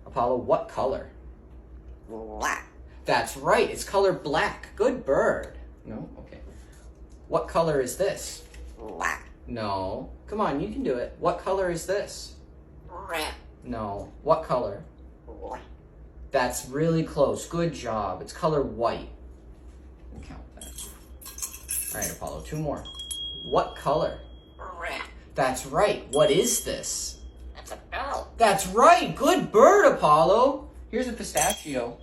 Apollo, what color? Black. That's right, it's color black. Good bird. No? Okay. What color is this? Black. No. Come on, you can do it. What color is this? Red. No. What color? White. That's really close. Good job. It's color white. We'll count that. All right, Apollo, 2 more. What color? Red. That's right. What is this? That's a bell. That's right. Good bird, Apollo. Here's a pistachio.